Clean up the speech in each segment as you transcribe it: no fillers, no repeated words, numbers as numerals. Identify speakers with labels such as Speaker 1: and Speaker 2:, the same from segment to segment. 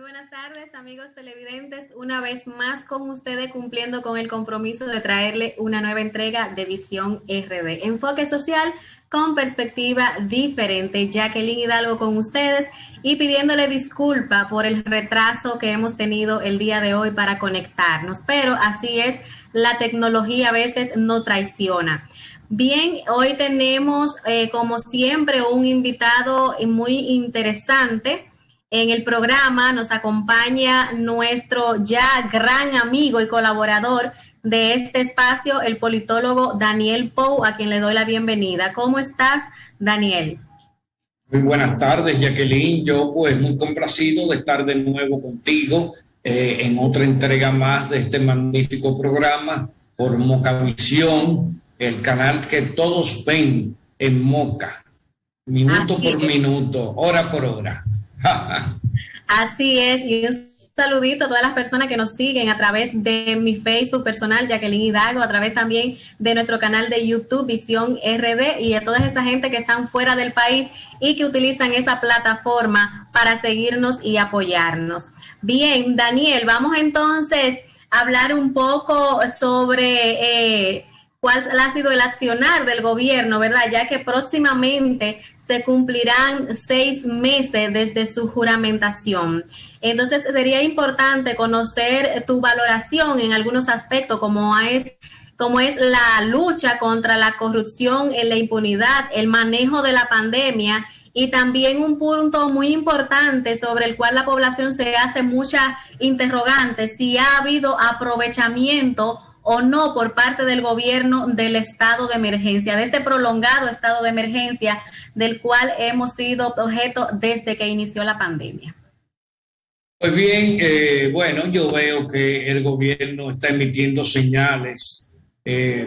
Speaker 1: buenas tardes, amigos televidentes. Una vez más con ustedes, cumpliendo con el compromiso de traerle una nueva entrega de Visión RD. Enfoque social con perspectiva diferente. Jacqueline Hidalgo con ustedes y pidiéndole disculpa por el retraso que hemos tenido el día de hoy para conectarnos. Pero así es, la tecnología a veces no traiciona. Bien, hoy tenemos, como siempre, un invitado muy interesante. En el programa nos acompaña nuestro ya gran amigo y colaborador de este espacio, el politólogo Daniel Pou, a quien le doy la bienvenida. ¿Cómo estás, Daniel?
Speaker 2: Muy buenas tardes, Jacqueline. Yo pues muy complacido de estar de nuevo contigo en otra entrega más de este magnífico programa por Mocavisión, el canal que todos ven en Moca, minuto por minuto, hora por hora.
Speaker 1: Así es, y un saludito a todas las personas que nos siguen a través de mi Facebook personal, Jacqueline Hidalgo, a través también de nuestro canal de YouTube, Visión RD, y a toda esa gente que están fuera del país y que utilizan esa plataforma para seguirnos y apoyarnos. Bien, Daniel, vamos entonces a hablar un poco sobre cuál ha sido el accionar del gobierno, ¿verdad? Ya que próximamente se cumplirán 6 meses desde su juramentación. Entonces sería importante conocer tu valoración en algunos aspectos, como es la lucha contra la corrupción, la impunidad, el manejo de la pandemia, y también un punto muy importante sobre el cual la población se hace muchas interrogantes, si ha habido aprovechamiento o no por parte del gobierno del estado de emergencia, de este prolongado estado de emergencia del cual hemos sido objeto desde que inició la pandemia.
Speaker 2: Pues bien, bueno, yo veo que el gobierno está emitiendo señales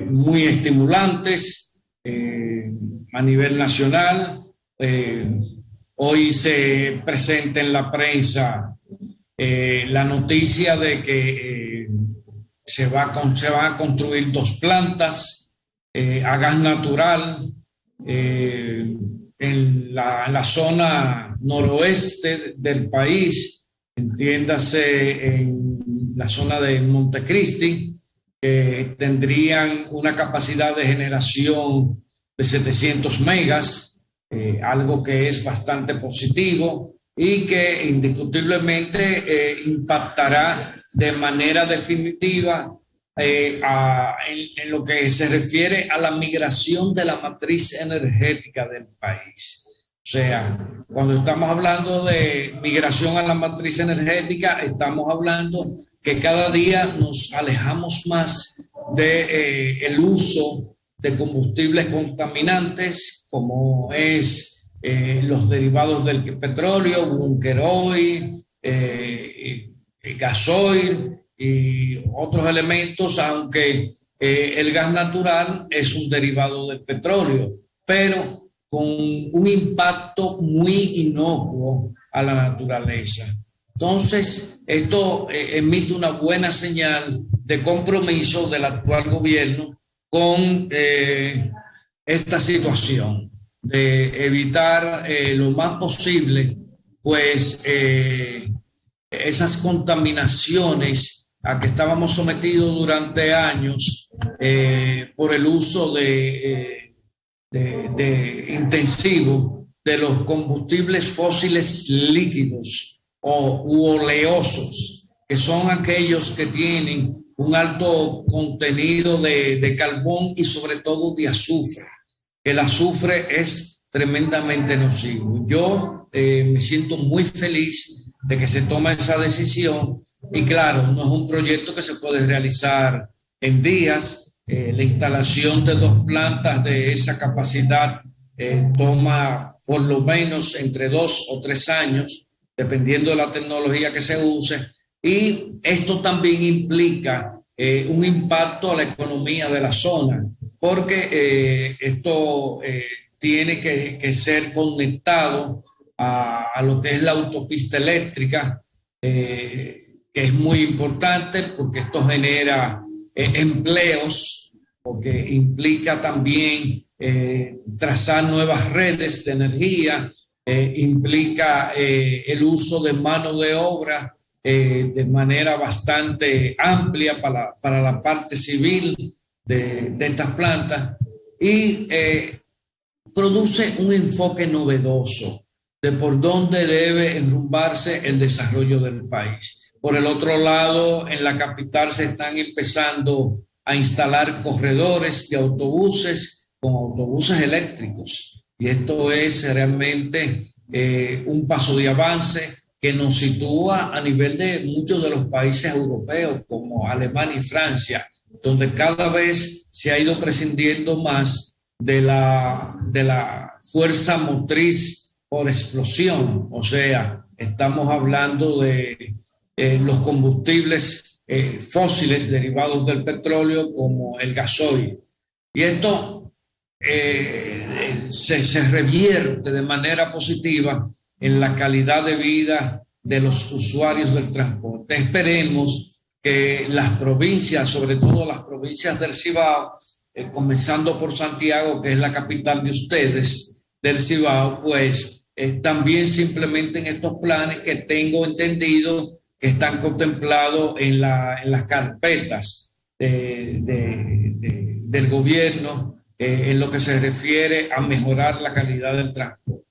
Speaker 2: muy estimulantes a nivel nacional. Hoy se presenta en la prensa la noticia de que se van a construir 2 plantas a gas natural en la zona noroeste del país, entiéndase en la zona de Montecristi, que tendrían una capacidad de generación de 700 megas, algo que es bastante positivo y que indiscutiblemente impactará de manera definitiva en lo que se refiere a la migración de la matriz energética del país. O sea, cuando estamos hablando de migración a la matriz energética, estamos hablando que cada día nos alejamos más del uso de combustibles contaminantes, como es los derivados del petróleo, bunker oil, gasoil y otros elementos, aunque el gas natural es un derivado del petróleo, pero con un impacto muy inocuo a la naturaleza. Entonces, esto emite una buena señal de compromiso del actual gobierno con esta situación, de evitar lo más posible, pues, esas contaminaciones a que estábamos sometidos durante años por el uso de intensivo de los combustibles fósiles líquidos u oleosos, que son aquellos que tienen un alto contenido de carbón y sobre todo de azufre. El azufre es tremendamente nocivo. Yo me siento muy feliz de que se tome esa decisión y claro, no es un proyecto que se puede realizar en días. La instalación de 2 plantas de esa capacidad toma por lo menos entre 2 o 3 años, dependiendo de la tecnología que se use, y esto también implica un impacto a la economía de la zona, porque esto tiene que ser conectado a lo que es la autopista eléctrica, que es muy importante porque esto genera empleos, porque implica también trazar nuevas redes de energía implica el uso de mano de obra de manera bastante amplia para la parte civil de estas plantas y produce un enfoque novedoso de por dónde debe enrumbarse el desarrollo del país. Por el otro lado, en la capital se están empezando a instalar corredores de autobuses con autobuses eléctricos. Y esto es realmente un paso de avance que nos sitúa a nivel de muchos de los países europeos, como Alemania y Francia, donde cada vez se ha ido prescindiendo más de la fuerza motriz por explosión. O sea, estamos hablando de los combustibles fósiles derivados del petróleo como el gasoil. Y esto se revierte de manera positiva en la calidad de vida de los usuarios del transporte. Esperemos que las provincias, sobre todo las provincias del Cibao, comenzando por Santiago, que es la capital de ustedes, del Cibao, pues también se implementen estos planes que tengo entendido que están contemplados en las carpetas del gobierno en lo que se refiere a mejorar la calidad del transporte.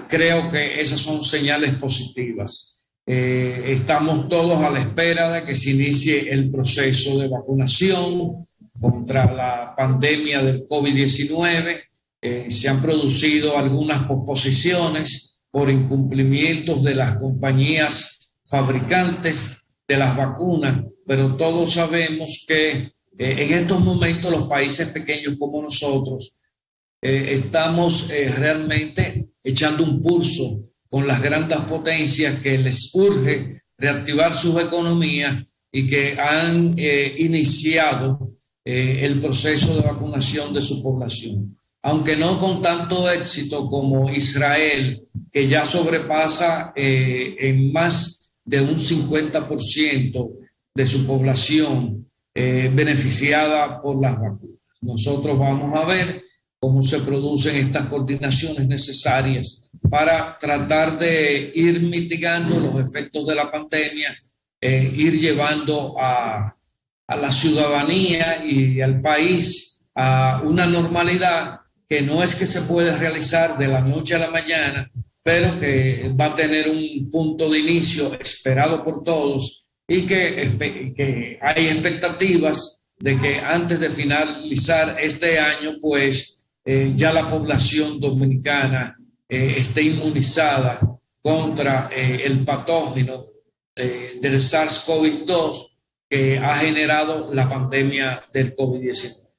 Speaker 2: Creo que esas son señales positivas. Estamos todos a la espera de que se inicie el proceso de vacunación contra la pandemia del COVID-19. Se han producido algunas posposiciones por incumplimientos de las compañías fabricantes de las vacunas, pero todos sabemos que en estos momentos los países pequeños como nosotros estamos realmente echando un pulso con las grandes potencias que les urge reactivar sus economías y que han iniciado el proceso de vacunación de su población. Aunque no con tanto éxito como Israel, que ya sobrepasa en más de un 50% de su población beneficiada por las vacunas. Nosotros vamos a ver cómo se producen estas coordinaciones necesarias para tratar de ir mitigando los efectos de la pandemia, ir llevando a la ciudadanía y al país a una normalidad que no es que se puede realizar de la noche a la mañana, pero que va a tener un punto de inicio esperado por todos y que hay expectativas de que antes de finalizar este año, pues ya la población dominicana esté inmunizada contra el patógeno del SARS-CoV-2 que ha generado la pandemia del COVID-19.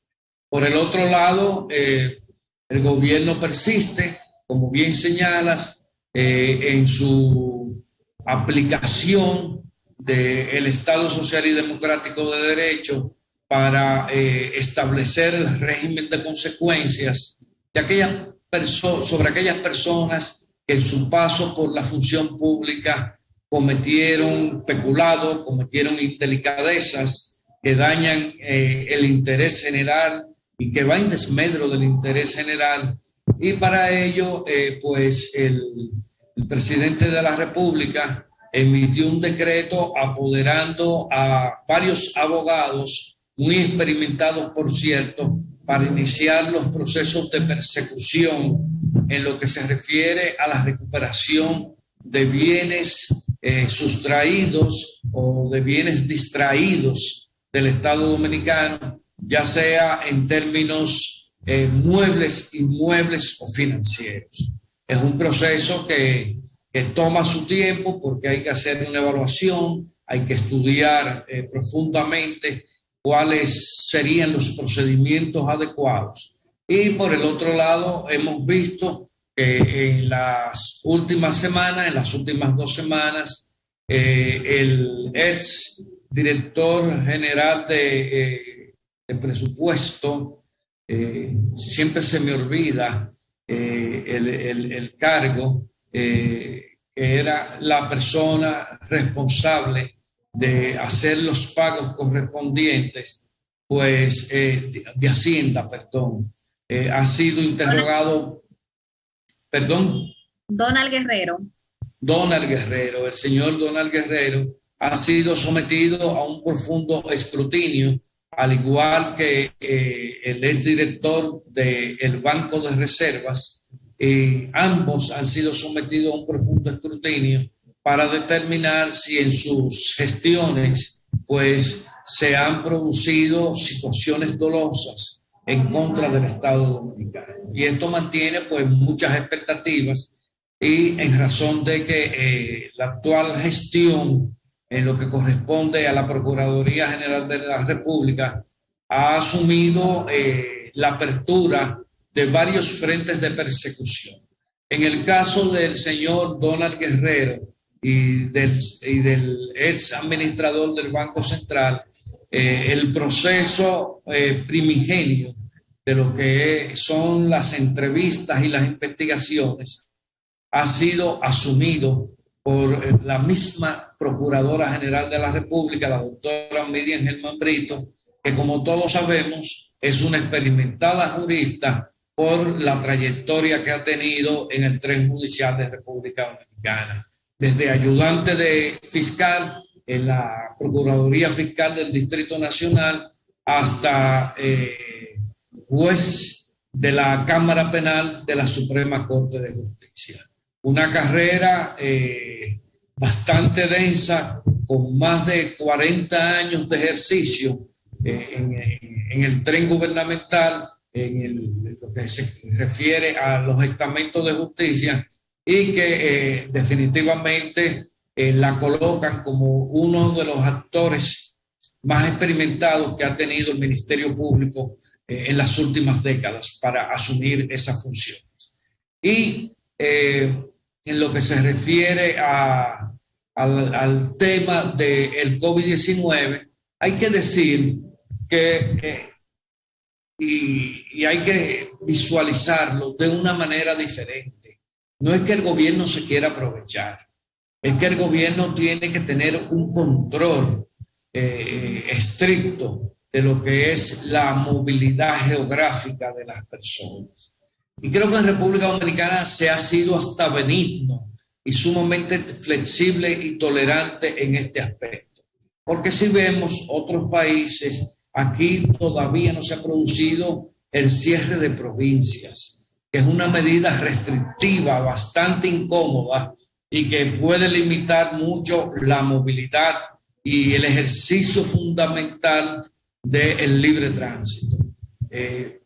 Speaker 2: Por el otro lado, el gobierno persiste, como bien señalas, en su aplicación del Estado Social y Democrático de Derecho para establecer el régimen de consecuencias de sobre aquellas personas que en su paso por la función pública cometieron peculado, cometieron indelicadezas que dañan el interés general y que va en desmedro del interés general. Y para ello, pues el presidente de la República emitió un decreto apoderando a varios abogados, muy experimentados por cierto, para iniciar los procesos de persecución en lo que se refiere a la recuperación de bienes sustraídos o de bienes distraídos del Estado Dominicano, ya sea en términos muebles, inmuebles o financieros. Es un proceso que toma su tiempo porque hay que hacer una evaluación, hay que estudiar profundamente cuáles serían los procedimientos adecuados. Y por el otro lado, hemos visto que en las últimas semanas, en las últimas 2 semanas, el ex director general de presupuesto, siempre se me olvida el cargo, que era la persona responsable de hacer los pagos correspondientes, pues de Hacienda, perdón, ha sido interrogado, perdón.
Speaker 1: Donald Guerrero.
Speaker 2: Donald Guerrero, el señor Donald Guerrero, ha sido sometido a un profundo escrutinio, al igual que el exdirector del Banco de Reservas. Ambos han sido sometidos a un profundo escrutinio para determinar si en sus gestiones pues se han producido situaciones dolosas en contra del Estado dominicano. Y esto mantiene pues muchas expectativas, y en razón de que la actual gestión en lo que corresponde a la Procuraduría General de la República ha asumido la apertura de varios frentes de persecución. En el caso del señor Donald Guerrero y del ex administrador del Banco Central, el proceso primigenio de lo que son las entrevistas y las investigaciones ha sido asumido por la misma Procuradora General de la República, la doctora Miriam Germán Brito, que como todos sabemos es una experimentada jurista por la trayectoria que ha tenido en el tren judicial de República Dominicana, desde ayudante de fiscal en la Procuraduría Fiscal del Distrito Nacional hasta juez de la Cámara Penal de la Suprema Corte de Justicia. Una carrera bastante densa, con más de 40 años de ejercicio en el tren gubernamental, lo que se refiere a los estamentos de justicia, y que definitivamente la colocan como uno de los actores más experimentados que ha tenido el Ministerio Público en las últimas décadas para asumir esas funciones. Y en lo que se refiere al tema del COVID-19, hay que decir que, y hay que visualizarlo de una manera diferente. No es que el gobierno se quiera aprovechar, es que el gobierno tiene que tener un control estricto de lo que es la movilidad geográfica de las personas. Y creo que en República Dominicana se ha sido hasta benigno y sumamente flexible y tolerante en este aspecto. Porque si vemos otros países, aquí todavía no se ha producido el cierre de provincias, que es una medida restrictiva, bastante incómoda y que puede limitar mucho la movilidad y el ejercicio fundamental del libre tránsito.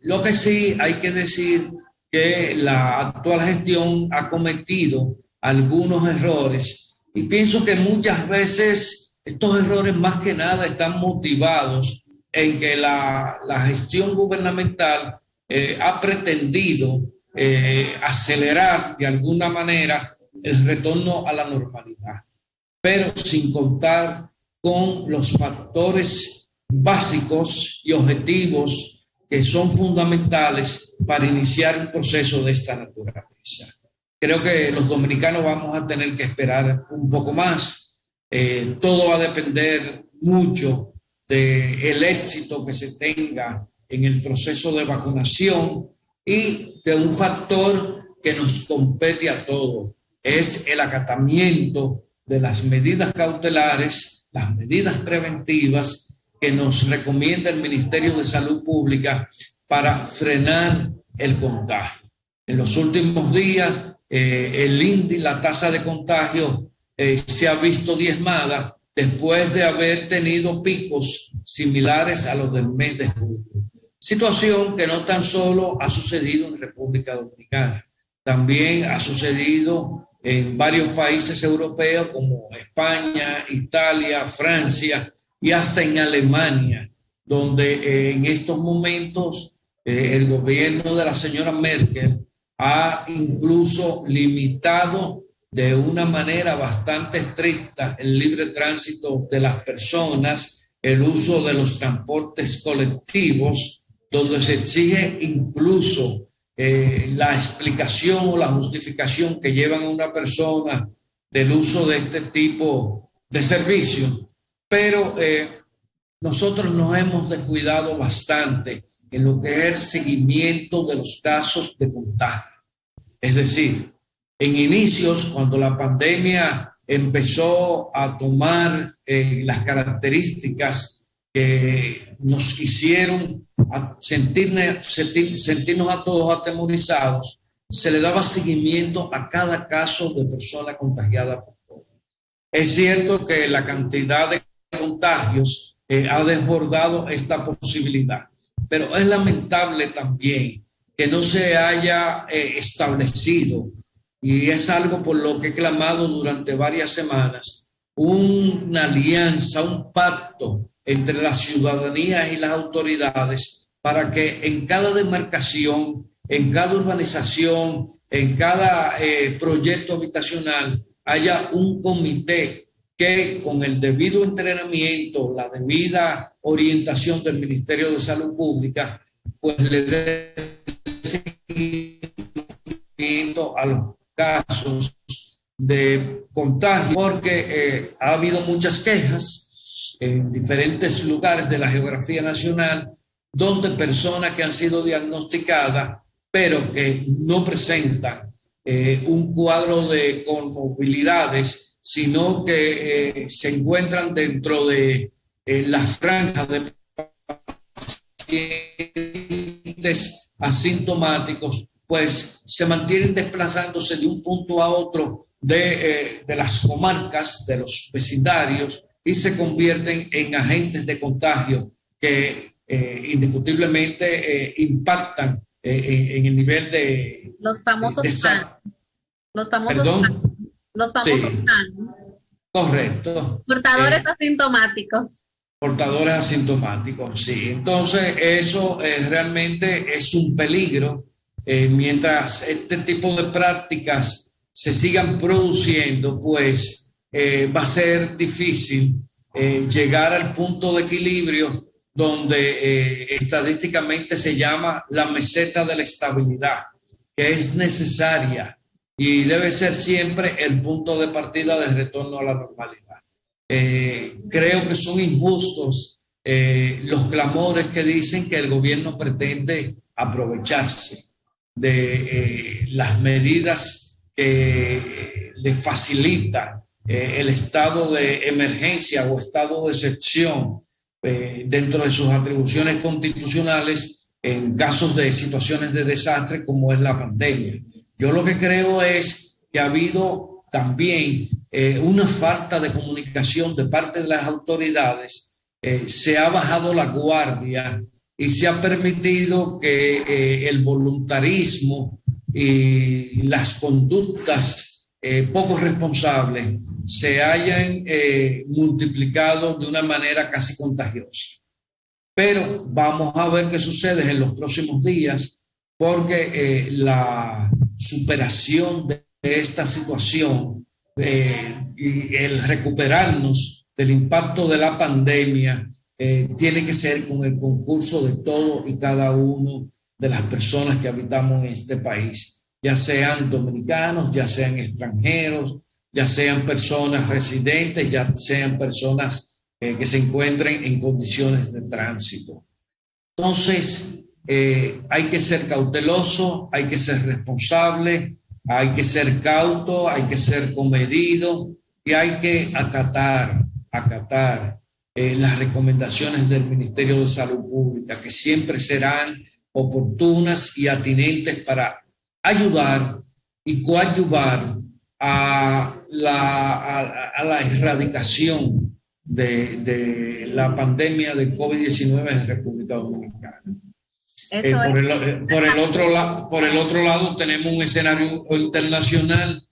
Speaker 2: Lo que sí hay que decir que la actual gestión ha cometido algunos errores, y pienso que muchas veces estos errores más que nada están motivados en que la gestión gubernamental ha pretendido acelerar de alguna manera el retorno a la normalidad, pero sin contar con los factores básicos y objetivos que son fundamentales para iniciar un proceso de esta naturaleza. Creo que los dominicanos vamos a tener que esperar un poco más. Todo va a depender mucho del éxito que se tenga en el proceso de vacunación y de un factor que nos compete a todos, es el acatamiento de las medidas cautelares, las medidas preventivas que nos recomienda el Ministerio de Salud Pública para frenar el contagio. En los últimos días, el índice, la tasa de contagio se ha visto diezmada después de haber tenido picos similares a los del mes de julio. Situación que no tan solo ha sucedido en República Dominicana, también ha sucedido en varios países europeos como España, Italia, Francia y hasta en Alemania, donde en estos momentos el gobierno de la señora Merkel ha incluso limitado de una manera bastante estricta el libre tránsito de las personas, el uso de los transportes colectivos, donde se exige incluso la explicación o la justificación que llevan a una persona del uso de este tipo de servicio. Pero nosotros nos hemos descuidado bastante en lo que es el seguimiento de los casos de contagio. Es decir, En inicios, cuando la pandemia empezó a tomar las características que nos hicieron sentirnos a todos atemorizados, se le daba seguimiento a cada caso de persona contagiada por COVID. Es cierto que la cantidad de contagios ha desbordado esta posibilidad, pero es lamentable también que no se haya establecido, y es algo por lo que he clamado durante varias semanas, una alianza, un pacto entre la ciudadanía y las autoridades para que en cada demarcación, en cada urbanización, en cada proyecto habitacional haya un comité que, con el debido entrenamiento, la debida orientación del Ministerio de Salud Pública, pues le dé seguimiento a los casos de contagio, porque ha habido muchas quejas en diferentes lugares de la geografía nacional donde personas que han sido diagnosticadas pero que no presentan un cuadro de comorbilidades, sino que se encuentran dentro de las franjas de pacientes asintomáticos, pues se mantienen desplazándose de un punto a otro de las comarcas, de los vecindarios, y se convierten en agentes de contagio que indiscutiblemente impactan en el nivel de...
Speaker 1: Los famosos los famosos
Speaker 2: ¿Perdón?
Speaker 1: Los famosos
Speaker 2: Sí, correcto.
Speaker 1: portadores asintomáticos.
Speaker 2: Portadores asintomáticos, sí. Entonces, eso realmente es un peligro. Mientras este tipo de prácticas se sigan produciendo, pues va a ser difícil llegar al punto de equilibrio donde estadísticamente se llama la meseta de la estabilidad, que es necesaria y debe ser siempre el punto de partida del retorno a la normalidad. Creo que son injustos los clamores que dicen que el gobierno pretende aprovecharse de las medidas que le facilita el estado de emergencia o estado de excepción dentro de sus atribuciones constitucionales en casos de situaciones de desastre como es la pandemia. Yo lo que creo es que ha habido también una falta de comunicación de parte de las autoridades, se ha bajado la guardia y se ha permitido que el voluntarismo y las conductas poco responsables se hayan multiplicado de una manera casi contagiosa. Pero vamos a ver qué sucede en los próximos días, porque la superación de esta situación y el recuperarnos del impacto de la pandemia tiene que ser con el concurso de todo y cada uno de las personas que habitamos en este país, ya sean dominicanos, ya sean extranjeros, ya sean personas residentes, ya sean personas que se encuentren en condiciones de tránsito. Entonces, hay que ser cauteloso, hay que ser responsable, hay que ser cauto, hay que ser comedido y hay que acatar las recomendaciones del Ministerio de Salud Pública, que siempre serán oportunas y atinentes para ayudar y coadyuvar a la erradicación de la pandemia de COVID-19 en República Dominicana. Por el otro lado, tenemos un escenario internacional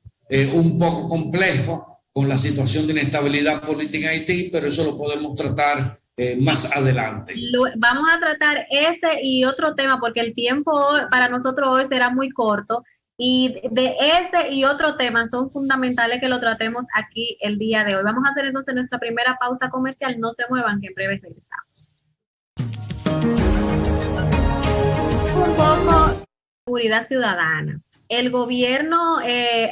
Speaker 2: un poco complejo con la situación de inestabilidad política en Haití, pero eso lo podemos tratar más adelante.
Speaker 1: Vamos a tratar este y otro tema porque el tiempo para nosotros hoy será muy corto y de este y otro tema son fundamentales que lo tratemos aquí el día de hoy. Vamos a hacer entonces nuestra primera pausa comercial. No se muevan, que en breve regresamos. Un poco de seguridad ciudadana. El gobierno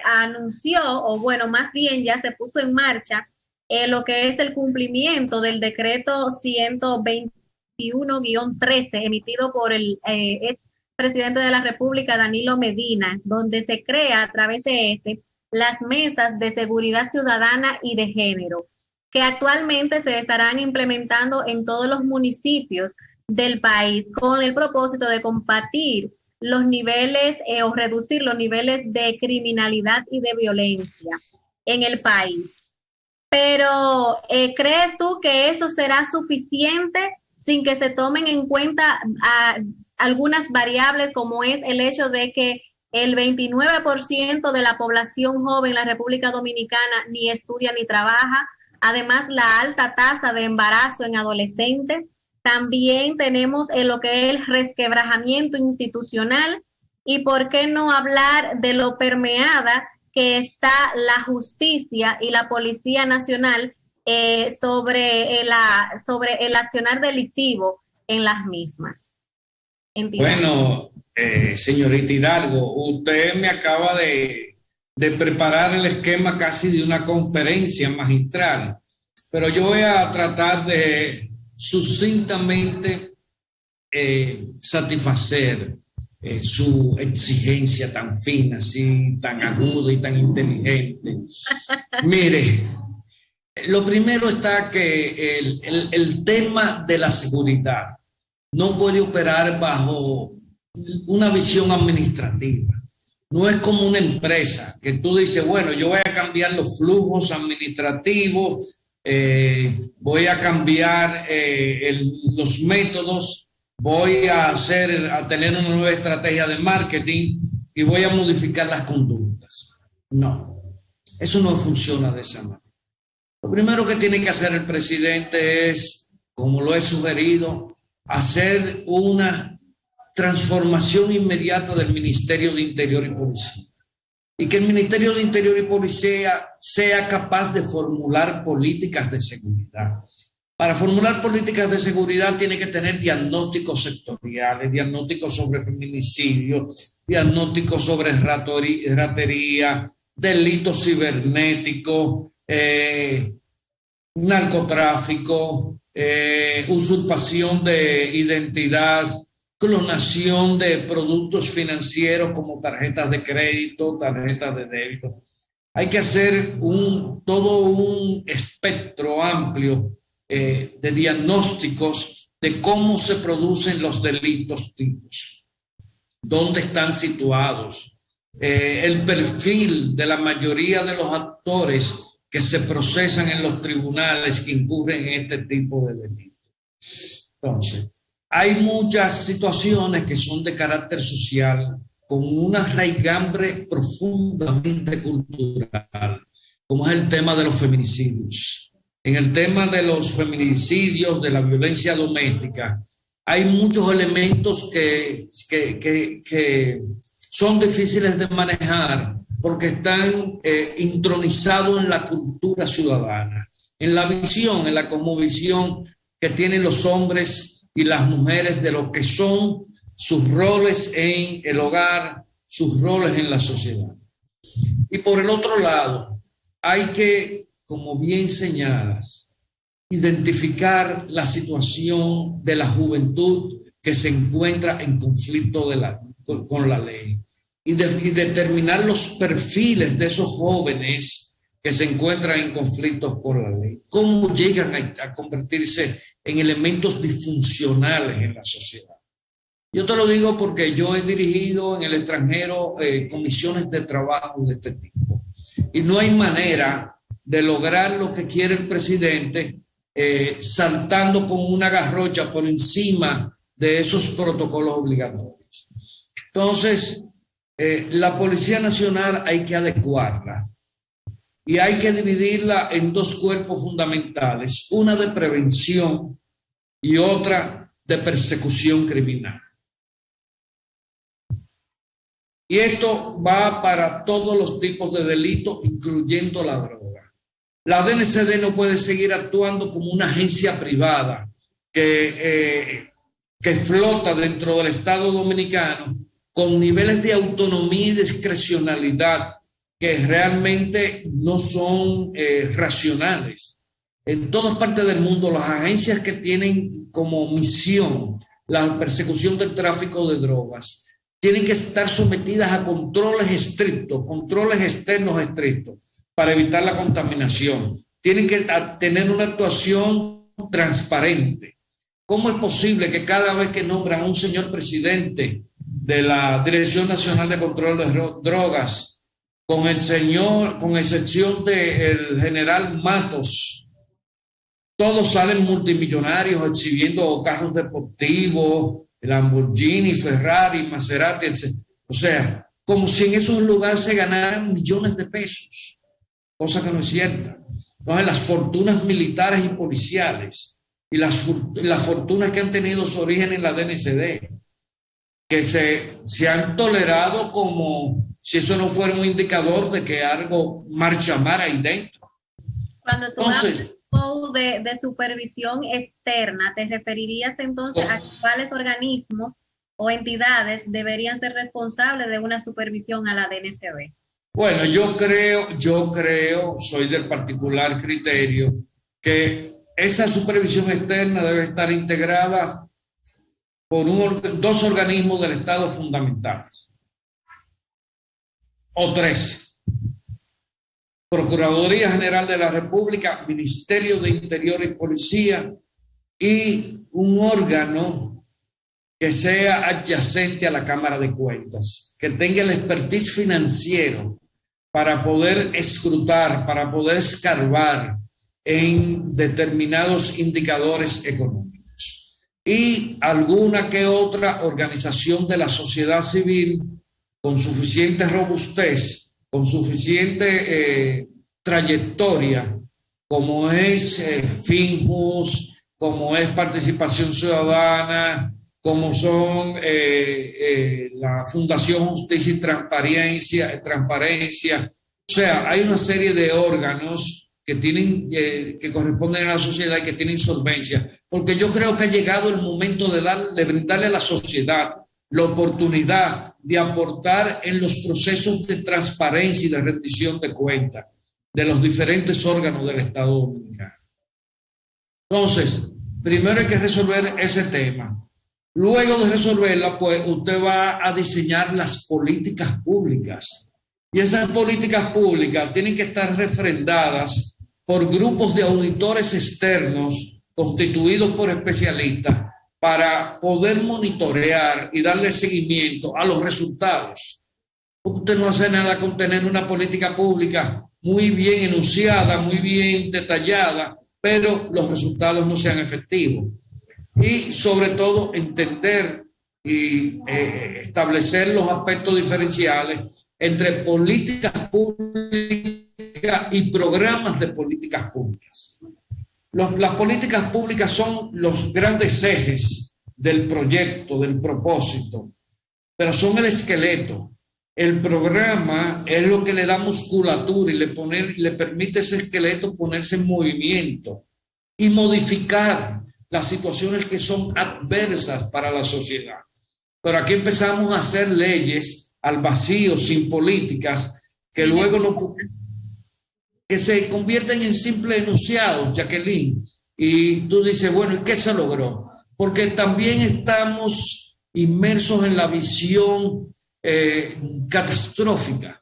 Speaker 1: anunció, o bueno, más bien ya se puso en marcha lo que es el cumplimiento del decreto 121-13 emitido por el ex presidente de la República, Danilo Medina, donde se crea a través de las mesas de seguridad ciudadana y de género, que actualmente se estarán implementando en todos los municipios del país con el propósito de combatir los niveles o reducir los niveles de criminalidad y de violencia en el país. Pero, ¿crees tú que eso será suficiente sin que se tomen en cuenta algunas variables, como es el hecho de que el 29% de la población joven en la República Dominicana ni estudia ni trabaja? Además, la alta tasa de embarazo en adolescentes. También tenemos lo que es el resquebrajamiento institucional, y por qué no hablar de lo permeada que está la justicia y la Policía Nacional sobre el accionar delictivo en las mismas.
Speaker 2: Bueno, señorita Hidalgo, usted me acaba de preparar el esquema casi de una conferencia magistral, pero yo voy a tratar de sucintamente satisfacer su exigencia tan fina, así, tan aguda y tan inteligente. Mire, lo primero está que el tema de la seguridad no puede operar bajo una visión administrativa. No es como una empresa que tú dices, bueno, yo voy a cambiar los flujos administrativos, voy a cambiar los métodos, voy a tener una nueva estrategia de marketing y voy a modificar las conductas. No, eso no funciona de esa manera. Lo primero que tiene que hacer el presidente es, como lo he sugerido, hacer una transformación inmediata del Ministerio de Interior y Policía. Y que el Ministerio de Interior y Policía sea capaz de formular políticas de seguridad. Para formular políticas de seguridad tiene que tener diagnósticos sectoriales, diagnósticos sobre feminicidio, diagnósticos sobre ratería, delitos cibernéticos, narcotráfico, usurpación de identidad, clonación de productos financieros como tarjetas de crédito, tarjetas de débito. Hay que hacer todo un espectro amplio de diagnósticos de cómo se producen los delitos tipos, dónde están situados, el perfil de la mayoría de los actores que se procesan en los tribunales que incurren en este tipo de delitos. Entonces, hay muchas situaciones que son de carácter social, con una raigambre profundamente cultural, como es el tema de los feminicidios. En el tema de los feminicidios, de la violencia doméstica, hay muchos elementos que son difíciles de manejar porque están intronizados en la cultura ciudadana, en la visión, en la cosmovisión que tienen los hombres y las mujeres de lo que son sus roles en el hogar, sus roles en la sociedad. Y por el otro lado, hay que, como bien señalas, identificar la situación de la juventud que se encuentra en conflicto con la ley y determinar los perfiles de esos jóvenes que se encuentran en conflictos con la ley. ¿Cómo llegan a convertirse en elementos disfuncionales en la sociedad? Yo te lo digo porque yo he dirigido en el extranjero comisiones de trabajo de este tipo. Y no hay manera de lograr lo que quiere el presidente saltando con una garrocha por encima de esos protocolos obligatorios. Entonces, la Policía Nacional hay que adecuarla y hay que dividirla en dos cuerpos fundamentales, una de prevención y otra de persecución criminal. Y esto va para todos los tipos de delitos, incluyendo la droga. La DNCD no puede seguir actuando como una agencia privada que flota dentro del Estado dominicano con niveles de autonomía y discrecionalidad que realmente no son racionales. En todas partes del mundo, las agencias que tienen como misión la persecución del tráfico de drogas tienen que estar sometidas a controles estrictos, controles externos estrictos, para evitar la contaminación. Tienen que tener una actuación transparente. ¿Cómo es posible que cada vez que nombran a un señor presidente de la Dirección Nacional de Control de Drogas, con excepción del general Matos, todos salen multimillonarios exhibiendo carros deportivos, Lamborghini, Ferrari, Maserati, etc.? O sea, como si en esos lugares se ganaran millones de pesos, cosa que no es cierta. Entonces, las fortunas militares y policiales y las fortunas que han tenido su origen en la DNCD, que se han tolerado como si eso no fuera un indicador de que algo marcha mal ahí dentro.
Speaker 1: Cuando tú hablas de supervisión externa, ¿te referirías entonces a cuáles organismos o entidades deberían ser responsables de una supervisión a la DNCD?
Speaker 2: Bueno, yo creo, soy del particular criterio, que esa supervisión externa debe estar integrada por dos organismos del Estado fundamentales, o tres: Procuraduría General de la República, Ministerio de Interior y Policía, y un órgano que sea adyacente a la Cámara de Cuentas, que tenga el expertise financiero para poder escrutar, para poder escarbar en determinados indicadores económicos. Y alguna que otra organización de la sociedad civil con suficiente robustez, con suficiente trayectoria, como es Finjus, como es Participación Ciudadana, como son la Fundación Justicia y Transparencia. O sea, hay una serie de órganos que tienen que corresponden a la sociedad y que tienen solvencia, porque yo creo que ha llegado el momento de brindarle a la sociedad la oportunidad de aportar en los procesos de transparencia y de rendición de cuentas de los diferentes órganos del Estado Dominicano. Entonces, primero hay que resolver ese tema. Luego de resolverla, pues usted va a diseñar las políticas públicas. Y esas políticas públicas tienen que estar refrendadas por grupos de auditores externos constituidos por especialistas para poder monitorear y darle seguimiento a los resultados. Usted no hace nada con tener una política pública muy bien enunciada, muy bien detallada, pero los resultados no sean efectivos. Y sobre todo entender y establecer los aspectos diferenciales entre políticas públicas y programas de políticas públicas. Las políticas públicas son los grandes ejes del proyecto, del propósito, pero son el esqueleto. El programa es lo que le da musculatura y le permite ese esqueleto ponerse en movimiento y modificar las situaciones que son adversas para la sociedad. Pero aquí empezamos a hacer leyes al vacío, sin políticas, que luego no... que se convierten en simples enunciados, Jacqueline, y tú dices, bueno, ¿y qué se logró? Porque también estamos inmersos en la visión catastrófica.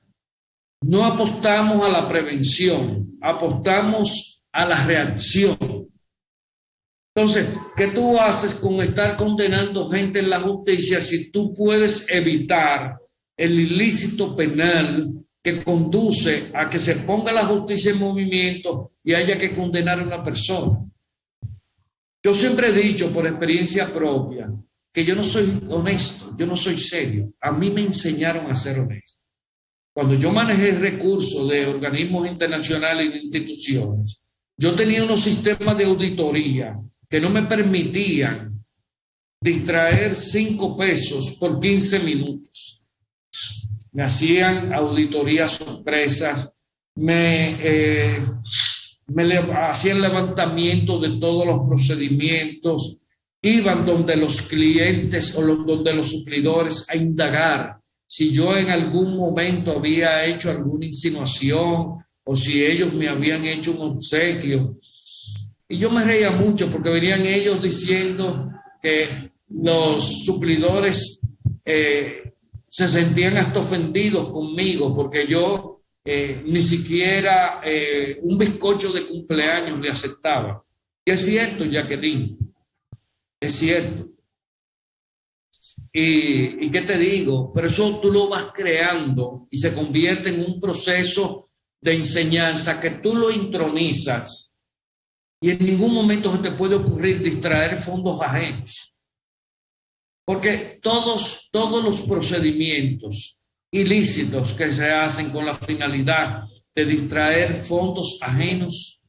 Speaker 2: No apostamos a la prevención, apostamos a la reacción. Entonces, ¿qué tú haces con estar condenando gente en la justicia si tú puedes evitar el ilícito penal que conduce a que se ponga la justicia en movimiento y haya que condenar a una persona? Yo siempre he dicho por experiencia propia que yo no soy honesto, yo no soy serio. A mí me enseñaron a ser honesto. Cuando yo manejé recursos de organismos internacionales y de instituciones, yo tenía unos sistemas de auditoría que no me permitían distraer 5 pesos por 15 minutos. Me hacían auditorías sorpresas, me hacían levantamiento de todos los procedimientos, iban donde los clientes o donde los suplidores a indagar si yo en algún momento había hecho alguna insinuación o si ellos me habían hecho un obsequio. Y yo me reía mucho porque venían ellos diciendo que los suplidores se sentían hasta ofendidos conmigo porque yo ni siquiera un bizcocho de cumpleaños le aceptaba. Y es cierto, Jacqueline, es cierto. ¿Y qué te digo? Pero eso tú lo vas creando y se convierte en un proceso de enseñanza que tú lo intronizas y en ningún momento se te puede ocurrir distraer fondos ajenos. Porque todos los procedimientos ilícitos que se hacen con la finalidad de distraer fondos ajenos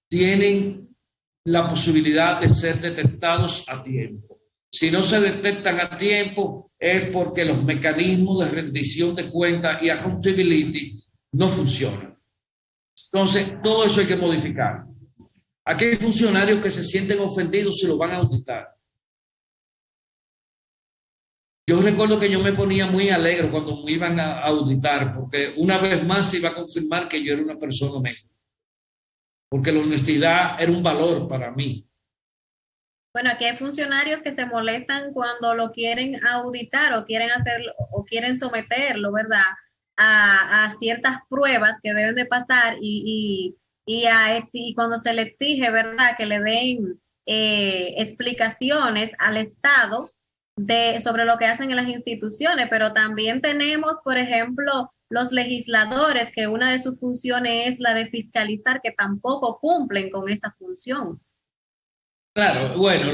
Speaker 2: tienen la posibilidad de ser detectados a tiempo. Si no se detectan a tiempo es porque los mecanismos de rendición de cuentas y accountability no funcionan. Entonces, todo eso hay que modificar. Aquí hay funcionarios que se sienten ofendidos si lo van a auditar. Yo recuerdo que yo me ponía muy alegre cuando me iban a auditar, porque una vez más se iba a confirmar que yo era una persona honesta, porque la honestidad era un valor para mí.
Speaker 1: Bueno, aquí hay funcionarios que se molestan cuando lo quieren auditar o quieren hacerlo o quieren someterlo, ¿verdad? A ciertas pruebas que deben de pasar y cuando se le exige, ¿verdad? Que le den explicaciones al Estado sobre lo que hacen en las instituciones, pero también tenemos, por ejemplo, los legisladores, que una de sus funciones es la de fiscalizar, que tampoco cumplen con esa función.
Speaker 2: Claro, bueno,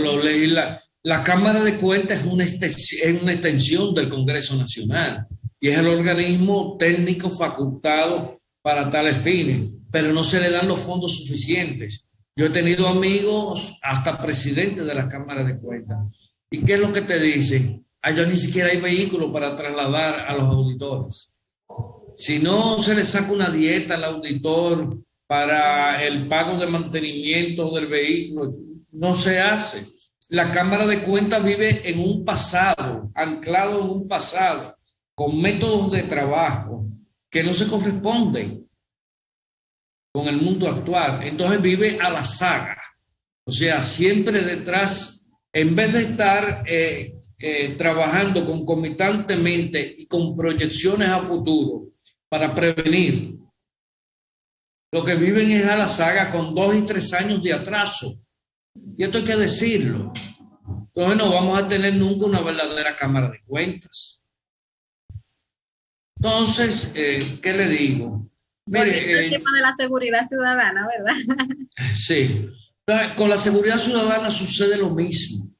Speaker 2: la Cámara de Cuentas es una extensión del Congreso Nacional y es el organismo técnico facultado para tales fines, pero no se le dan los fondos suficientes. Yo he tenido amigos, hasta presidentes de la Cámara de Cuentas. ¿Y qué es lo que te dicen? Allá ni siquiera hay vehículos para trasladar a los auditores. Si no se le saca una dieta al auditor para el pago de mantenimiento del vehículo, no se hace. La Cámara de Cuentas vive en un pasado, anclado en un pasado, con métodos de trabajo que no se corresponden con el mundo actual. Entonces vive a la saga. O sea, siempre detrás, en vez de estar trabajando concomitantemente y con proyecciones a futuro para prevenir, lo que viven es a la saga con 2 y 3 años de atraso. Y esto hay que decirlo. Entonces no vamos a tener nunca una verdadera Cámara de Cuentas. Entonces, ¿qué le digo?
Speaker 1: Mire, el tema de la seguridad ciudadana, ¿verdad?
Speaker 2: Sí. Con la seguridad ciudadana sucede lo mismo.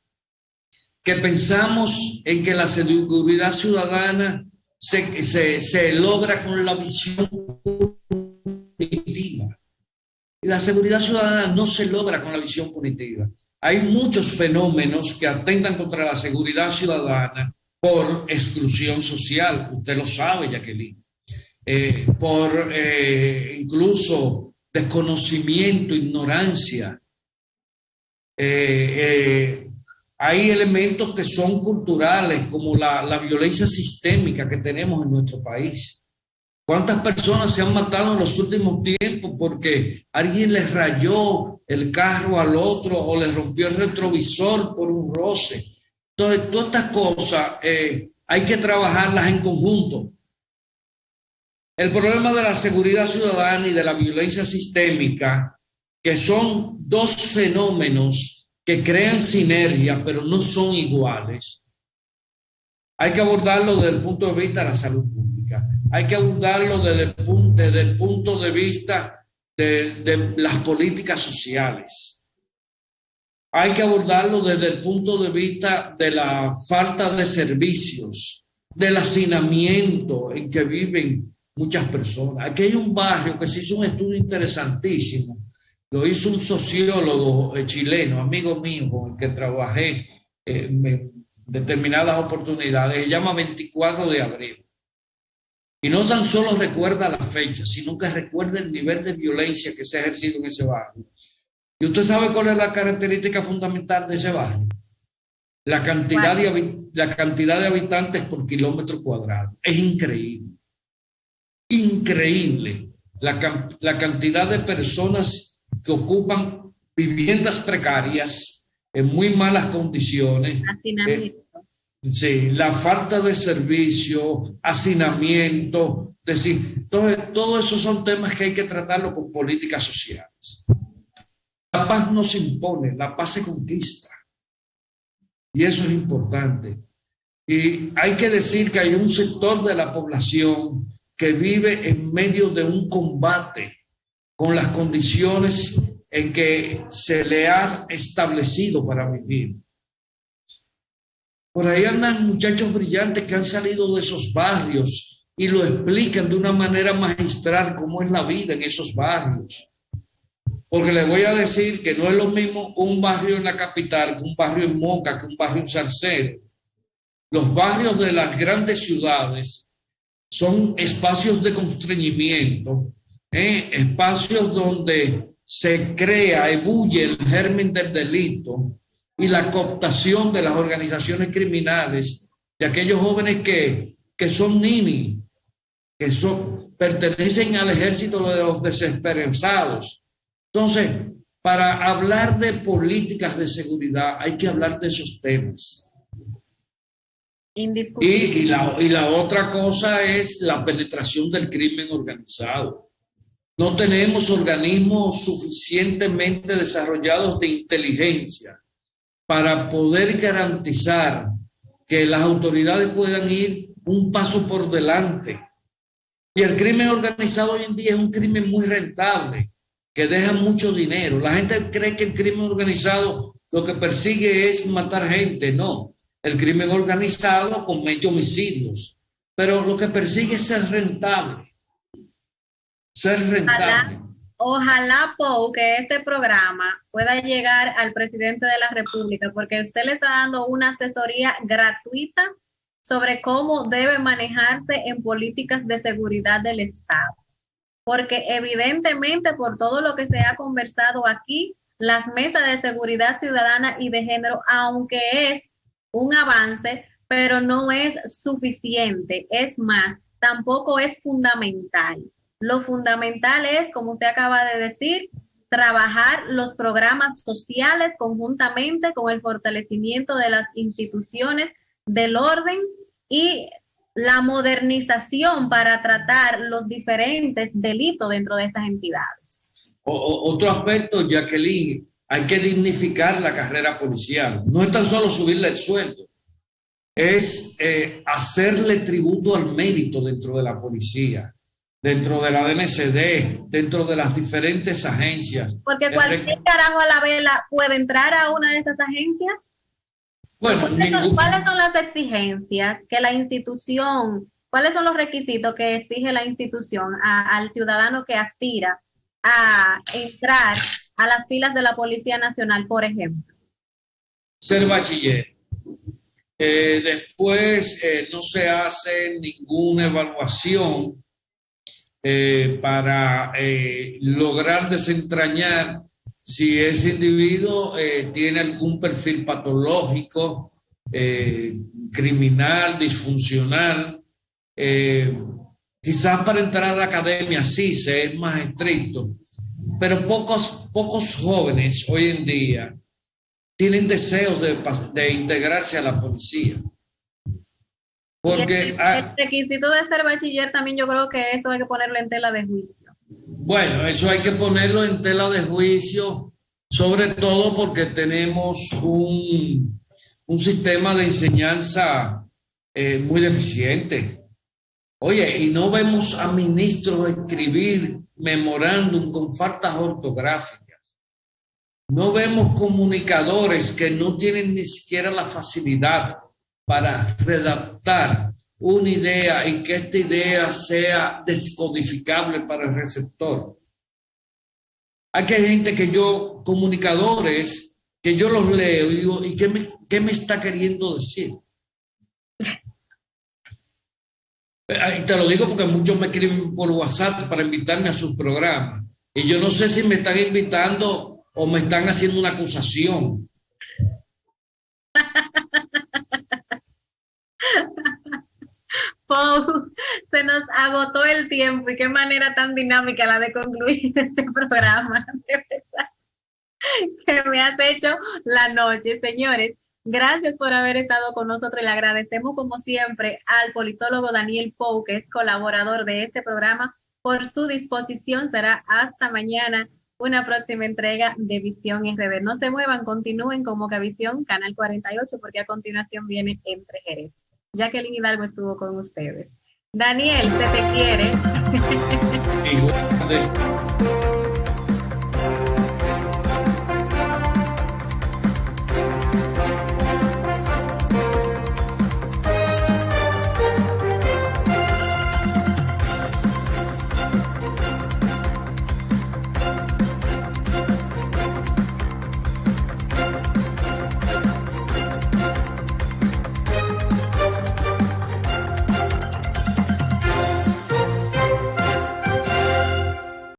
Speaker 2: Que pensamos en que la seguridad ciudadana se logra con la visión punitiva. Y la seguridad ciudadana no se logra con la visión punitiva. Hay muchos fenómenos que atentan contra la seguridad ciudadana por exclusión social. Usted lo sabe, Jacqueline. Por incluso desconocimiento, ignorancia. Hay elementos que son culturales, como la violencia sistémica que tenemos en nuestro país. ¿Cuántas personas se han matado en los últimos tiempos porque alguien les rayó el carro al otro o les rompió el retrovisor por un roce? Entonces, todas estas cosas hay que trabajarlas en conjunto. El problema de la seguridad ciudadana y de la violencia sistémica, que son dos fenómenos que crean sinergia, pero no son iguales, hay que abordarlo desde el punto de vista de la salud pública. Hay que abordarlo desde el punto de vista de las políticas sociales. Hay que abordarlo desde el punto de vista de la falta de servicios, del hacinamiento en que viven muchas personas. Aquí hay un barrio que se hizo un estudio interesantísimo. Lo hizo un sociólogo chileno, amigo mío, con el que trabajé en determinadas oportunidades. Se llama 24 de abril. Y no tan solo recuerda la fecha, sino que recuerda el nivel de violencia que se ha ejercido en ese barrio. ¿Y usted sabe cuál es la característica fundamental de ese barrio? La cantidad de habitantes por kilómetro cuadrado. Es increíble. Increíble la cantidad de personas que ocupan viviendas precarias en muy malas condiciones. Sí, la falta de servicio, hacinamiento, decir, todo eso son temas que hay que tratarlo con políticas sociales. La paz no se impone, la paz se conquista. Y eso es importante. Y hay que decir que hay un sector de la población que vive en medio de un combate con las condiciones en que se le ha establecido para vivir. Por ahí andan muchachos brillantes que han salido de esos barrios y lo explican de una manera magistral cómo es la vida en esos barrios. Porque les voy a decir que no es lo mismo un barrio en la capital que un barrio en Moca, que un barrio en Salcedo. Los barrios de las grandes ciudades son espacios de constreñimiento, espacios donde se crea, ebulle el germen del delito y la cooptación de las organizaciones criminales, de aquellos jóvenes que son nini, que pertenecen al ejército de los desesperanzados. Entonces, para hablar de políticas de seguridad hay que hablar de esos temas. Y la otra cosa es la penetración del crimen organizado. No tenemos organismos suficientemente desarrollados de inteligencia para poder garantizar que las autoridades puedan ir un paso por delante. Y el crimen organizado hoy en día es un crimen muy rentable, que deja mucho dinero. La gente cree que el crimen organizado lo que persigue es matar gente. No, el crimen organizado comete homicidios, pero lo que persigue es ser rentable. Ser rentable.
Speaker 1: Ojalá, Pou, que este programa pueda llegar al presidente de la República, porque usted le está dando una asesoría gratuita sobre cómo debe manejarse en políticas de seguridad del Estado. Porque evidentemente, por todo lo que se ha conversado aquí, las mesas de seguridad ciudadana y de género, aunque es un avance, pero no es suficiente. Es más, tampoco es fundamental. Lo fundamental es, como usted acaba de decir, trabajar los programas sociales conjuntamente con el fortalecimiento de las instituciones del orden y la modernización para tratar los diferentes delitos dentro de esas entidades.
Speaker 2: Otro aspecto, Jacqueline, hay que dignificar la carrera policial. No es tan solo subirle el sueldo, es hacerle tributo al mérito dentro de la policía, dentro de la DNCD, dentro de las diferentes agencias.
Speaker 1: Porque cualquier carajo a la vela puede entrar a una de esas agencias. Bueno, ¿cuáles son las exigencias que la institución, cuáles son los requisitos que exige la institución al ciudadano que aspira a entrar a las filas de la Policía Nacional, por ejemplo?
Speaker 2: Ser bachiller. Después no se hace ninguna evaluación para lograr desentrañar si ese individuo tiene algún perfil patológico, criminal, disfuncional. Quizás para entrar a la academia sí se es más estricto, pero pocos jóvenes hoy en día tienen deseos de integrarse a la policía. Porque
Speaker 1: el requisito de ser bachiller también yo creo que eso hay que ponerlo en tela de juicio.
Speaker 2: Bueno, eso hay que ponerlo en tela de juicio, sobre todo porque tenemos un sistema de enseñanza muy deficiente. Oye, y no vemos a ministros escribir memorándum con faltas ortográficas. No vemos comunicadores que no tienen ni siquiera la facilidad para redactar una idea y que esta idea sea descodificable para el receptor. Aquí hay gente comunicadores, que yo los leo y digo, ¿y qué me está queriendo decir? Te lo digo porque muchos me escriben por WhatsApp para invitarme a sus programas. Y yo no sé si me están invitando o me están haciendo una acusación.
Speaker 1: Pou, se nos agotó el tiempo y qué manera tan dinámica la de concluir este programa. De verdad, que me has hecho la noche, señores. Gracias por haber estado con nosotros y le agradecemos como siempre al politólogo Daniel Pou, que es colaborador de este programa, por su disposición. Será hasta mañana una próxima entrega de Visión RD. No se muevan, continúen con Mocavisión, Canal 48, porque a continuación viene Entre Jerez. Jacqueline Hidalgo estuvo con ustedes. Daniel, se te quiere.